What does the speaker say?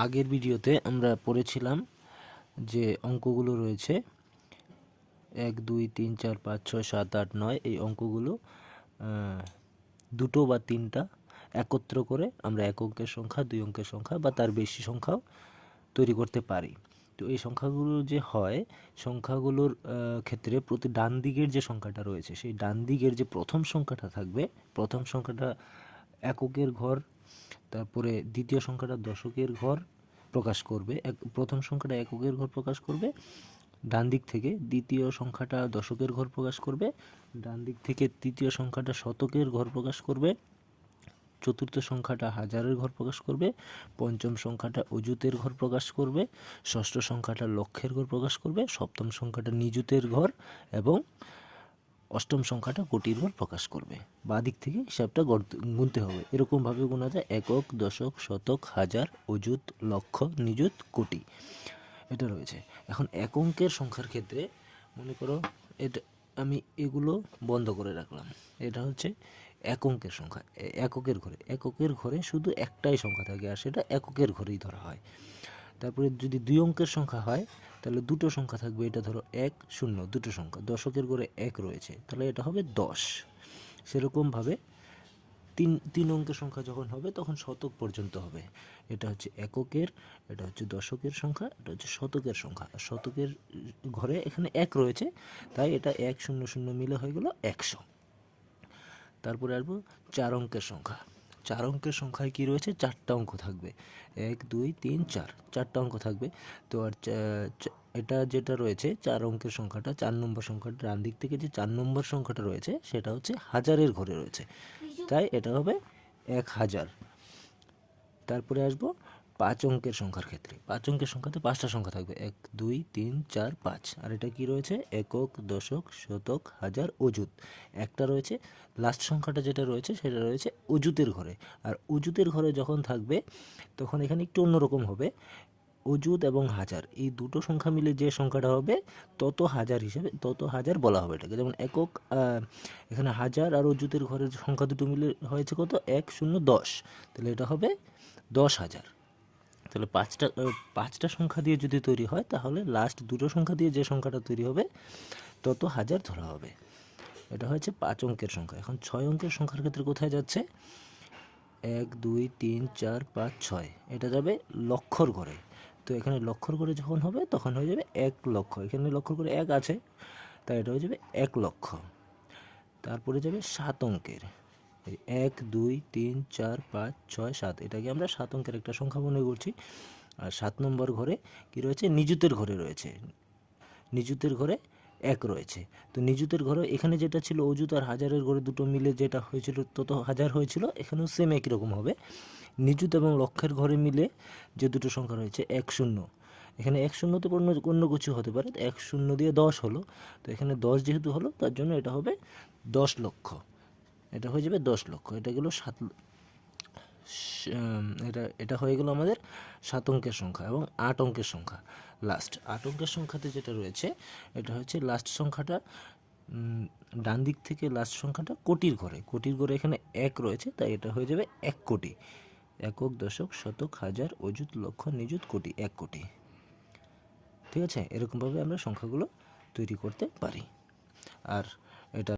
আগের ভিডিওতে আমরা পড়েছিলাম যে অঙ্কগুলো রয়েছে 1 2 3 4 5 6 7 8 9 এই অঙ্কগুলো দুটো বা তিনটা একত্র করে আমরা এক অঙ্কের সংখ্যা, দুই অঙ্কের সংখ্যা বা তার বেশি সংখ্যাও তৈরি করতে পারি। তো এই সংখ্যাগুলো যে হয়, সংখ্যাগুলোর ক্ষেত্রে প্রতি ডান দিকের যে সংখ্যাটা রয়েছে সেই ডান দিকের যে প্রথম সংখ্যাটা থাকবে, প্রথম সংখ্যাটা এককের ঘর, তারপরে দ্বিতীয় সংখ্যাটা দশকের ঘর প্রকাশ করবে। প্রথম সংখ্যাটা এককের ঘর প্রকাশ করবে ডান দিক থেকে, দ্বিতীয় সংখ্যাটা দশকের ঘর প্রকাশ করবে ডান দিক থেকে, তৃতীয় সংখ্যাটা শতকের ঘর প্রকাশ করবে, চতুর্থ সংখ্যাটা হাজারের ঘর প্রকাশ করবে, পঞ্চম সংখ্যাটা অযুতের ঘর প্রকাশ করবে, ষষ্ঠ সংখ্যাটা লক্ষের ঘর প্রকাশ করবে, সপ্তম সংখ্যাটা নিযুতের ঘর এবং অষ্টম সংখ্যাটা কোটির ঘর প্রকাশ করবে। বাঁ দিক থেকে হিসাবটা গুনতে হবে। এরকমভাবে গোনা যায় একক, দশক, শতক, হাজার, অযুত, লক্ষ, নিযুত, কোটি। এটা রয়েছে। এখন এক অঙ্কের সংখ্যার ক্ষেত্রে মনে করো এটা আমি এগুলো বন্ধ করে রাখলাম। এটা হচ্ছে এক অঙ্কের সংখ্যা, এককের ঘরে শুধু একটাই সংখ্যা থাকে আর সেটা এককের ঘরেই ধরা হয়। তারপরে যদি দুই অঙ্কের সংখ্যা হয় তাহলে দুটো সংখ্যা থাকবে, এটা ধরো 1 0, দুটো সংখ্যা, দশকের ঘরে 1 রয়েছে তাহলে এটা হবে 10। সেরকমভাবে তিন অঙ্কের সংখ্যা যখন হবে তখন শতক পর্যন্ত হবে। এটা হচ্ছে এককের, এটা হচ্ছে দশকের সংখ্যা, এটা হচ্ছে শতকের সংখ্যা। শতকের ঘরে এখানে 1 রয়েছে তাই এটা 1 0 0 মিলে হয়ে গেল 100। তারপরে আসবো 4 অঙ্কের সংখ্যা। 4 অঙ্কের সংখ্যায় কি রয়েছে? 4টা অঙ্ক থাকবে, 1 2 3 4, 4টা অঙ্ক থাকবে। তো আর এটা যেটা রয়েছে 4 অঙ্কের সংখ্যাটা, 4 নম্বর সংখ্যাটা ডান দিক থেকে যে 4 নম্বর সংখ্যাটা রয়েছে সেটা হচ্ছে হাজারের ঘরে রয়েছে, তাই এটা হবে 1000। তারপরে আসবো 5 অঙ্কের সংখ্যার ক্ষেত্রে। 5 অঙ্কের সংখ্যাতে 5টা সংখ্যা থাকবে, 1 2 3 4 5। আর এটা কি রয়েছে? একক, দশক, শতক, হাজার, অযুত। একটা রয়েছে, লাস্ট সংখ্যাটা যেটা রয়েছে সেটা রয়েছে অযুতের ঘরে। আর অযুতের ঘরে যখন থাকবে তখন এখানে একটু অন্যরকম হবে। অযুত এবং হাজার এই দুটো সংখ্যা মিলে যে সংখ্যাটা হবে তত হাজার হিসেবে, তত হাজার বলা হবে এটাকে। যেমন একক, এখানে হাজার আর অযুতের ঘরের সংখ্যা দুটো মিলে হয়েছে কত? 1 0 10, তাহলে এটা হবে 10,000। তাহলে পাঁচটা সংখ্যা দিয়ে যদি তৈরি হয় তাহলে লাস্ট দুটো সংখ্যা দিয়ে যে সংখ্যাটা তৈরি হবে তত হাজার ধরা হবে। এটা হচ্ছে 5 অঙ্কের সংখ্যা। এখন 6 অঙ্কের সংখ্যার ক্ষেত্রে কোথায় যাচ্ছে? 1 2 3 4 5 6, এটা যাবে লক্ষর ঘরে। তো এখানে লক্ষর ঘরে যখন হবে তখন হয়ে যাবে 1 লক্ষ। এখানে লক্ষর ঘরে 1 আছে তাই এটা হয়ে যাবে 1 লক্ষ। তারপরে যাবে 7 অঙ্কের, 1 2 3 4 5 6 7, এটাকে আমরা 7 অঙ্কের একটা সংখ্যা মনে করছি। আর 7 নম্বর ঘরে কি রয়েছে? নিযুতের ঘরে রয়েছে। নিযুতের ঘরে 1 রয়েছে। তো নিযুতের ঘরে এখানে যেটা ছিল অযুত আর হাজারের ঘরে দুটো মিলে যেটা হয়েছিল তত হাজার হয়েছিল, এখানেও সেম একই রকম হবে। নিযুত এবং লক্ষের ঘরে মিলে যে দুটো সংখ্যা রয়েছে 1 0, এখানে 1 0 তো অন্য কিছু হতে পারে, 1 0 দিয়ে 10 হলো, তো এখানে 10 যেহেতু হলো তার জন্য এটা হবে 10 লক্ষ। এটা হয়ে যাবে 10 লক্ষ। এটা গেল এটা হয়ে গেল আমাদের 7 অঙ্কের সংখ্যা। এবং 8 অঙ্কের সংখ্যা, লাস্ট 8 অঙ্কের সংখ্যাতে যেটা রয়েছে এটা হচ্ছে লাস্ট সংখ্যাটা, ডান দিক থেকে লাস্ট সংখ্যাটা কোটির ঘরে। কোটির ঘরে এখানে 1 রয়েছে তাই এটা হয়ে যাবে 1 কোটি। একক, দশক, শতক, হাজার, অযুত, লক্ষ, নিযুত, কোটি, 1 কোটি। ঠিক আছে, এরকমভাবে আমরা সংখ্যাগুলো তৈরি করতে পারি। আর এটা